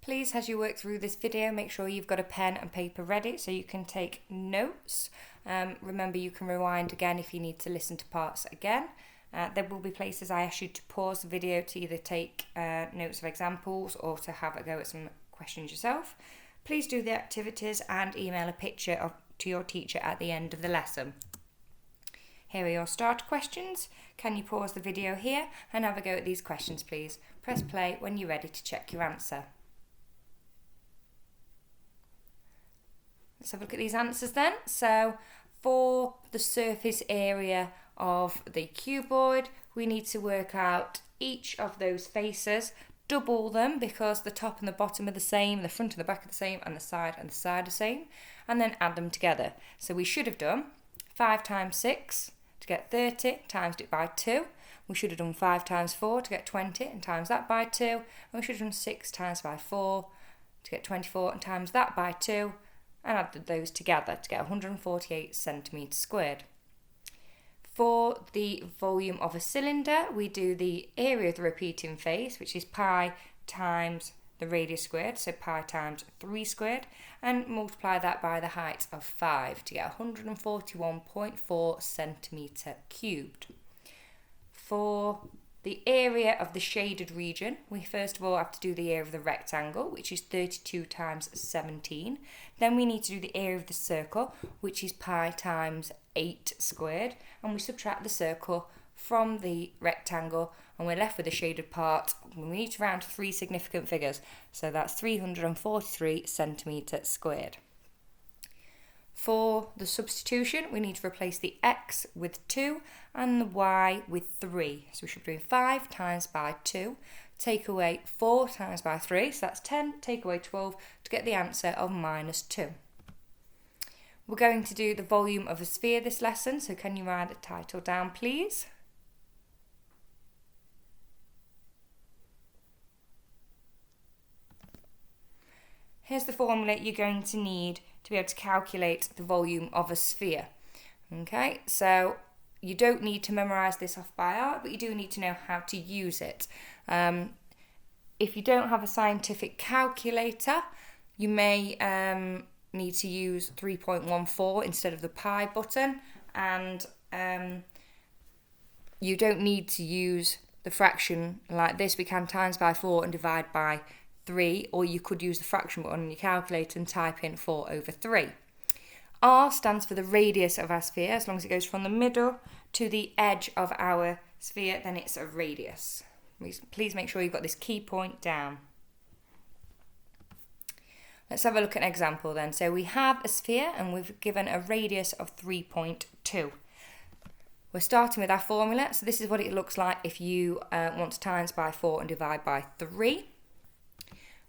Please, as you work through this video, make sure you've got a pen and paper ready so you can take notes. Remember, you can rewind again if you need to listen to parts again. There will be places I ask you to pause the video to either take notes of examples or to have a go at some questions yourself. Please do the activities and email a picture to your teacher at the end of the lesson. Here are your starter questions. Can you pause the video here and have a go at these questions, please? Press play when you're ready to check your answer. Let's have a look at these answers then. So for the surface area of the cuboid, we need to work out each of those faces, double them because the top and the bottom are the same, the front and the back are the same, and the side are the same, and then add them together. So we should have done 5 times 6 to get 30, times it by 2. We should have done 5 times 4 to get 20 and times that by 2. And we should have done 6 times by 4 to get 24 and times that by 2. And added those together to get 148 centimetres squared. For the volume of a cylinder, we do the area of the repeating face, which is pi times the radius squared, so pi times 3 squared, and multiply that by the height of 5 to get 141.4 centimetre cubed. For the area of the shaded region, we first of all have to do the area of the rectangle, which is 32 times 17. Then we need to do the area of the circle, which is pi times 8 squared. And we subtract the circle from the rectangle, and we're left with the shaded part. We need to round to 3 significant figures, so that's 343 centimetres squared. For the substitution, we need to replace the x with 2 and the y with 3. So we should do 5 times by 2, take away 4 times by 3, so that's 10, take away 12 to get the answer of minus 2. We're going to do the volume of a sphere this lesson, so can you write the title down, please? Here's the formula you're going to need to be able to calculate the volume of a sphere. Okay, so you don't need to memorise this off by heart, but you do need to know how to use it. If you don't have a scientific calculator, you may need to use 3.14 instead of the pi button, and you don't need to use the fraction like this. We can times by 4 and divide by 3, or you could use the fraction button on your calculator and type in 4 over 3. R stands for the radius of our sphere. As long as it goes from the middle to the edge of our sphere, then it's a radius. Please make sure you've got this key point down. Let's have a look at an example then. So we have a sphere and we've given a radius of 3.2. We're starting with our formula. So this is what it looks like if you want to times by 4 and divide by 3.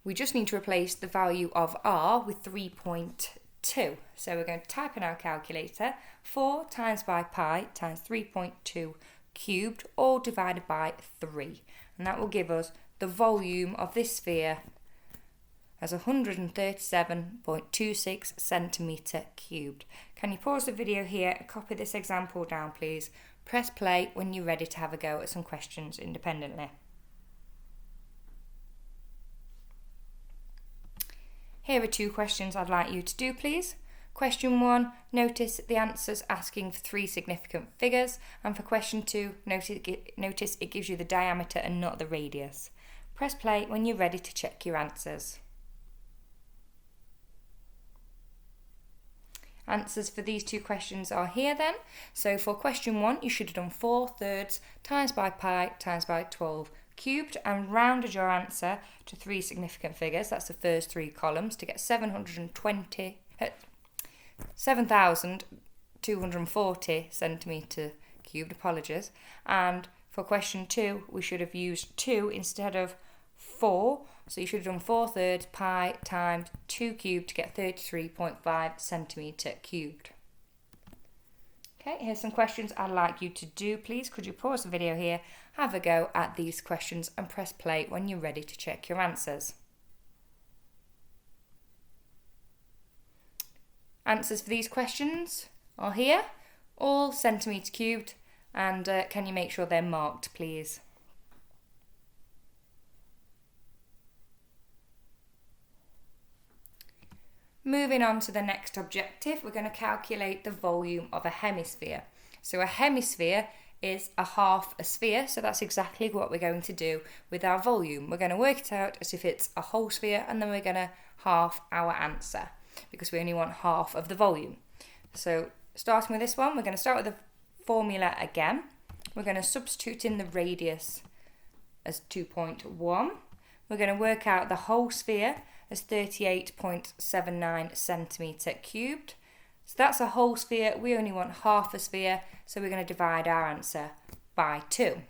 We just need to replace the value of r with 3.2. So we're going to type in our calculator, 4 times by pi times 3.2 cubed, all divided by 3. And that will give us the volume of this sphere as 137.26 centimetre cubed. Can you pause the video here and copy this example down, please? Press play when you're ready to have a go at some questions independently. Here are 2 questions I'd like you to do, please. Question 1, notice the answers asking for 3 significant figures, and for question 2, notice it gives you the diameter and not the radius. Press play when you're ready to check your answers. Answers for these 2 questions are here then. So for question 1, you should have done 4/3 times by pi times by 12 cubed and rounded your answer to 3 significant figures. That's the first 3 columns to get 7,240 centimetre cubed, apologies. And for question 2, we should have used 2 instead of 4. So you should have done 4/3 pi times 2 cubed to get 33.5 centimetre cubed. Okay, here's some questions I'd like you to do, please. Could you pause the video here, have a go at these questions and press play when you're ready to check your answers. Answers for these questions are here, all centimetre cubed, and can you make sure they're marked, please? Moving on to the next objective, we're going to calculate the volume of a hemisphere. So a hemisphere is a half a sphere, so that's exactly what we're going to do with our volume. We're going to work it out as if it's a whole sphere, and then we're going to half our answer because we only want half of the volume. So starting with this one, we're going to start with the formula again. We're going to substitute in the radius as 2.1. We're going to work out the whole sphere as 38.79 centimetre cubed. So that's a whole sphere, we only want half a sphere, so we're going to divide our answer by 2.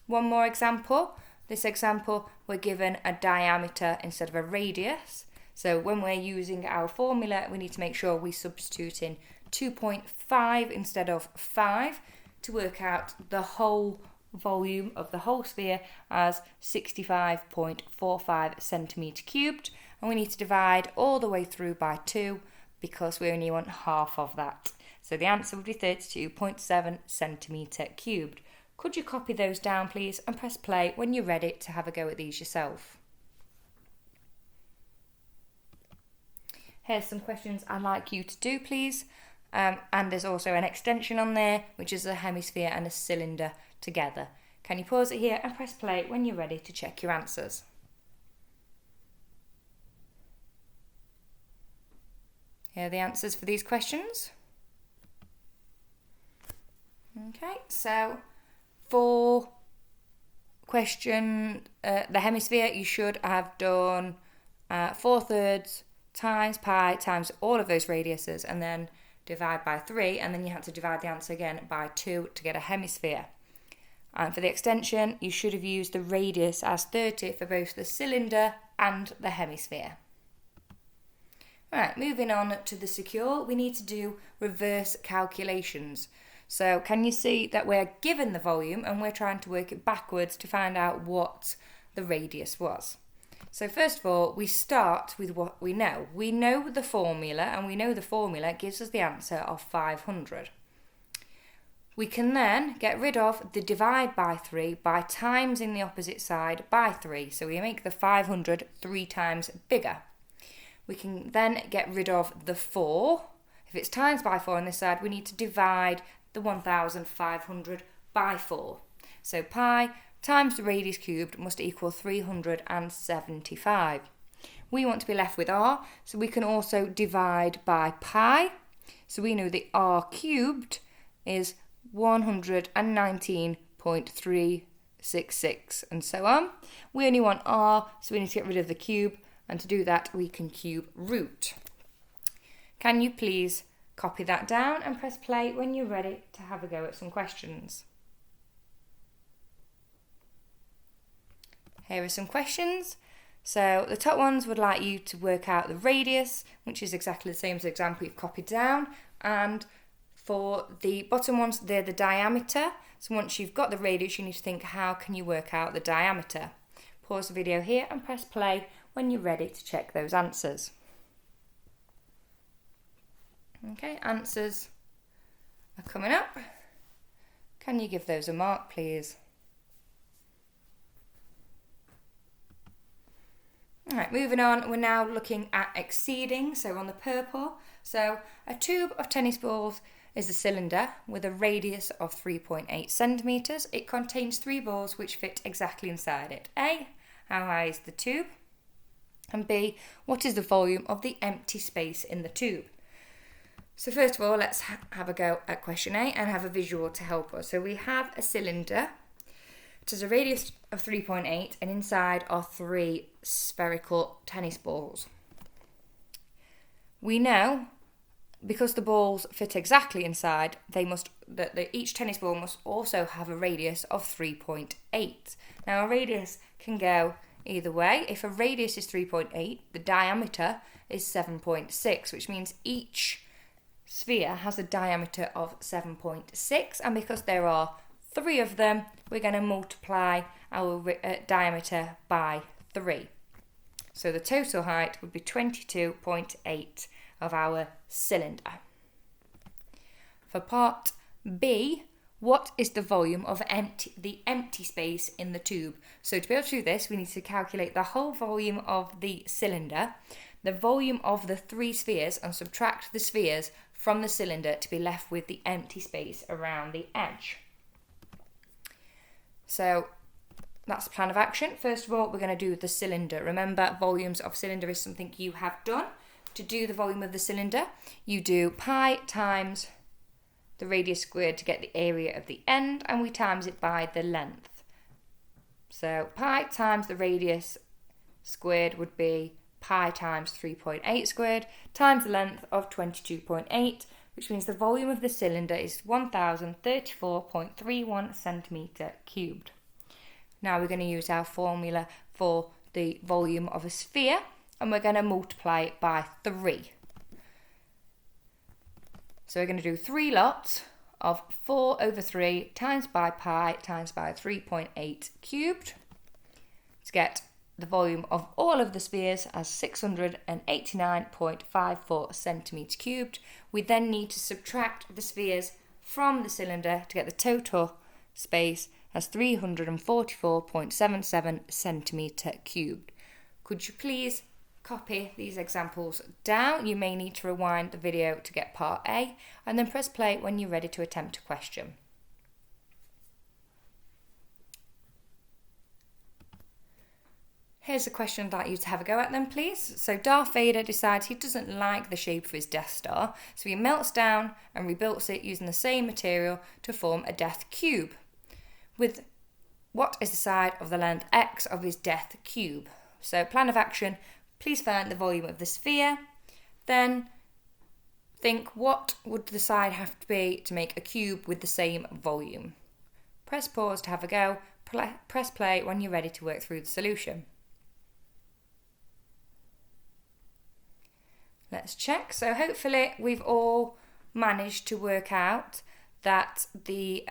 One more example. This example, we're given a diameter instead of a radius. So when we're using our formula, we need to make sure we substitute in 2.5 instead of 5 to work out the whole volume of the whole sphere as 65.45 centimetre cubed, and we need to divide all the way through by 2 because we only want half of that. So the answer would be 32.7 centimetre cubed. Could you copy those down please and press play when you're ready to have a go at these yourself? Here's some questions I'd like you to do please, and there's also an extension on there which is a hemisphere and a cylinder together. Can you pause it here and press play when you're ready to check your answers? Here are the answers for these questions. Okay, so for question the hemisphere, you should have done 4/3 times pi times all of those radiuses and then divide by 3, and then you have to divide the answer again by 2 to get a hemisphere. And for the extension, you should have used the radius as 30 for both the cylinder and the hemisphere. Right, moving on to the secure, we need to do reverse calculations. So can you see that we're given the volume and we're trying to work it backwards to find out what the radius was? So first of all, we start with what we know. We know the formula, and we know the formula gives us the answer of 500. We can then get rid of the divide by 3 by times in the opposite side by 3. So we make the 500 3 times bigger. We can then get rid of the 4. If it's times by 4 on this side, we need to divide the 1500 by 4. So pi times the radius cubed must equal 375. We want to be left with r, so we can also divide by pi. So we know the r cubed is 119.366 and so on. We only want r, so we need to get rid of the cube, and to do that we can cube root. Can you please copy that down and press play when you're ready to have a go at some questions? Here are some questions. So the top ones would like you to work out the radius, which is exactly the same as the example you've copied down, and for the bottom ones, they're the diameter. So once you've got the radius, you need to think, how can you work out the diameter? Pause the video here and press play when you're ready to check those answers. Okay, answers are coming up. Can you give those a mark, please? Alright, moving on, we're now looking at exceeding, so on the purple. So a tube of tennis balls is a cylinder with a radius of 3.8 centimetres. It contains 3 balls which fit exactly inside it. A, how high is the tube? And B, what is the volume of the empty space in the tube? So first of all, let's have a go at question A and have a visual to help us. So we have a cylinder. It has a radius of 3.8 and inside are 3 spherical tennis balls. We know, because the balls fit exactly inside, each tennis ball must also have a radius of 3.8. Now a radius can go either way. If a radius is 3.8, the diameter is 7.6, which means each sphere has a diameter of 7.6, and because there are 3 of them, we're going to multiply our diameter by 3. So the total height would be 22.8 of our cylinder. For part B, what is the volume of the empty space in the tube? So to be able to do this, we need to calculate the whole volume of the cylinder the volume of the 3 spheres and subtract the spheres from the cylinder to be left with the empty space around the edge. So that's the plan of action. First of all, we're going to do the cylinder. Remember, volumes of cylinder is something you have done. To do the volume of the cylinder, you do pi times the radius squared to get the area of the end, and we times it by the length. So pi times the radius squared would be pi times 3.8 squared times the length of 22.8, which means the volume of the cylinder is 1034.31 centimetre cubed. Now we're going to use our formula for the volume of a sphere, and we're going to multiply it by 3. So we're going to do 3 lots of 4 over 3 times by pi times by 3.8 cubed to get the volume of all of the spheres as 689.54 centimetres cubed. We then need to subtract the spheres from the cylinder to get the total space as 344.77 centimetre cubed. Could you please copy these examples down? You may need to rewind the video to get part A and then press play when you're ready to attempt a question. Here's a question I'd like you to have a go at then, please. So Darth Vader decides he doesn't like the shape of his Death Star, so he melts down and rebuilds it using the same material to form a Death Cube. With what is the side of the length x of his Death Cube? So plan of action, please find the volume of the sphere, then think what would the side have to be to make a cube with the same volume. Press pause to have a go, press play when you're ready to work through the solution. Let's check. So hopefully we've all managed to work out that the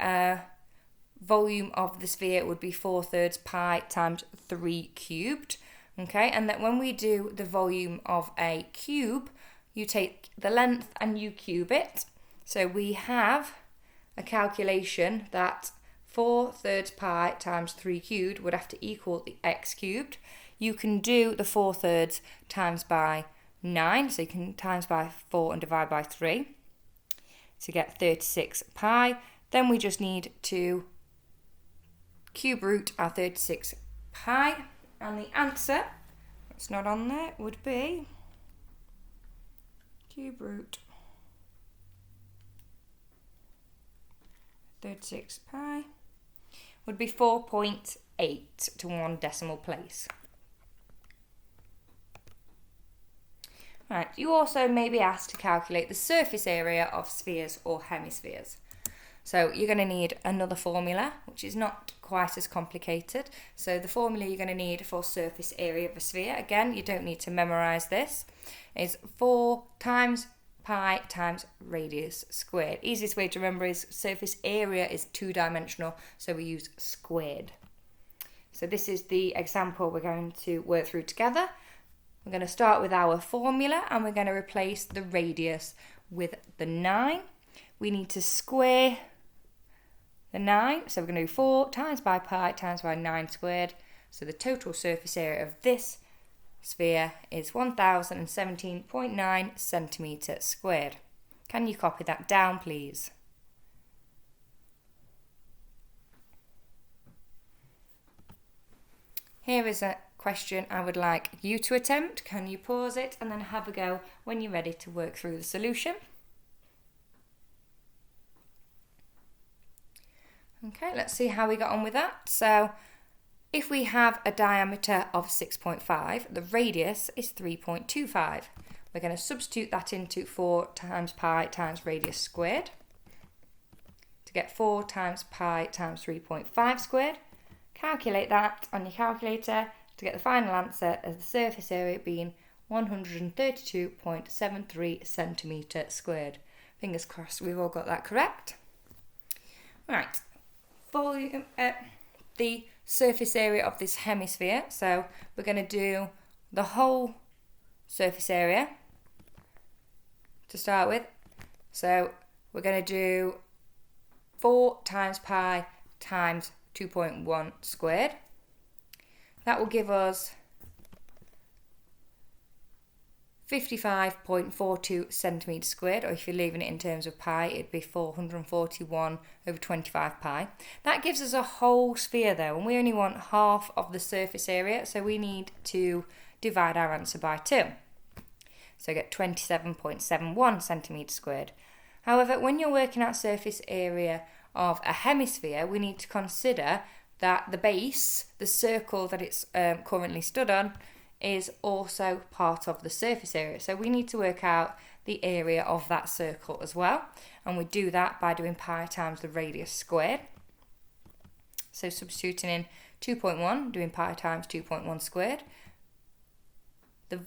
volume of the sphere would be 4/3 pi times 3 cubed. Okay, and that when we do the volume of a cube, you take the length and you cube it. So we have a calculation that 4/3 pi times 3 cubed would have to equal the x cubed. You can do the 4/3 times by 9, so you can times by 4 and divide by 3 to get 36 pi. Then we just need to cube root our 36 pi. And the answer, it's not on there, would be cube root 36 pi would be 4.8 to 1 decimal place. Right, you also may be asked to calculate the surface area of spheres or hemispheres. So you're going to need another formula, which is not quite as complicated. So the formula you're going to need for surface area of a sphere, again, you don't need to memorise this, is 4 times pi times radius squared. Easiest way to remember is surface area is 2-dimensional, so we use squared. So this is the example we're going to work through together. We're going to start with our formula and we're going to replace the radius with the 9. We need to square the 9, so we're going to do 4 times by pi times by 9 squared. So the total surface area of this sphere is 1017.9 centimetre squared. Can you copy that down, please? Here is a question I would like you to attempt. Can you pause it and then have a go when you're ready to work through the solution? Okay, let's see how we got on with that. So if we have a diameter of 6.5, the radius is 3.25. We're going to substitute that into 4 times pi times radius squared to get 4 times pi times 3.5 squared. Calculate that on your calculator to get the final answer as the surface area being 132.73 centimetre squared. Fingers crossed we've all got that correct. Right. Volume, the surface area of this hemisphere. So we're going to do the whole surface area to start with. So we're going to do 4 times pi times 2.1 squared. That will give us 55.42 centimetres squared, or if you're leaving it in terms of pi, it'd be 441 over 25 pi. That gives us a whole sphere though, and we only want half of the surface area, so we need to divide our answer by 2. So get 27.71 centimetres squared. However, when you're working out surface area of a hemisphere, we need to consider that the base, the circle that it's currently stood on, is also part of the surface area. So we need to work out the area of that circle as well. And we do that by doing pi times the radius squared. So substituting in 2.1, doing pi times 2.1 squared. The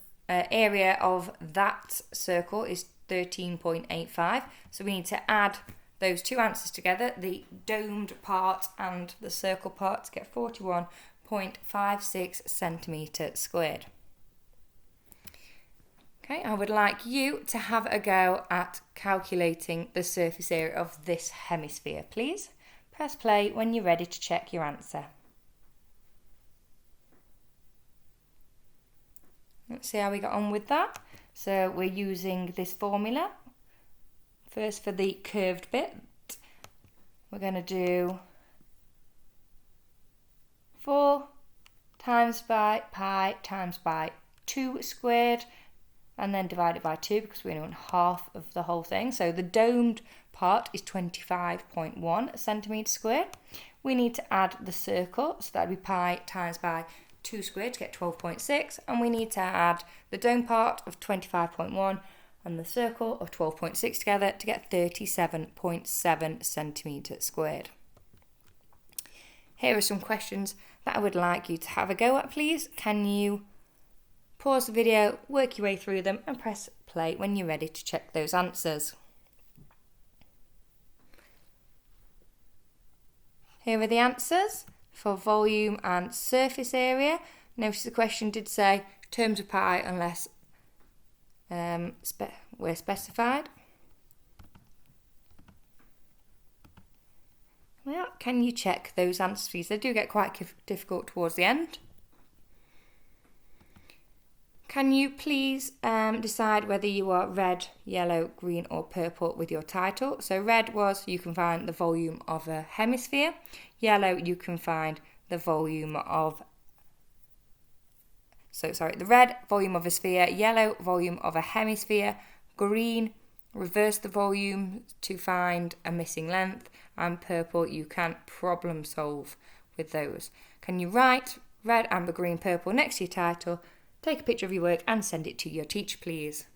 area of that circle is 13.85. So we need to add those two answers together, the domed part and the circle part, to get 41.56 centimetres squared. Okay, I would like you to have a go at calculating the surface area of this hemisphere, please. Press play when you're ready to check your answer. Let's see how we got on with that. So we're using this formula. First, for the curved bit, we're going to do 4 times by pi times by 2 squared, and then divide it by 2 because we only want half of the whole thing. So the domed part is 25.1 centimetres squared. We need to add the circle, so that would be pi times by 2 squared to get 12.6, and we need to add the dome part of 25.1 and the circle of 12.6 together to get 37.7 centimetres squared. Here are some questions that I would like you to have a go at, please. Can you pause the video, work your way through them, and press play when you're ready to check those answers. Here are the answers for volume and surface area. Notice the question did say terms of pi unless were specified. Well, can you check those answers, please? They do get quite difficult towards the end. Can you please decide whether you are red, yellow, green or purple with your title? So red was you can find the volume of a hemisphere. Yellow, you can find the volume of... the red, volume of a sphere. Yellow, volume of a hemisphere. Green, reverse the volume to find a missing length. And purple, you can problem solve with those. Can you write red, amber, green, purple next to your title? Take a picture of your work and send it to your teacher, please.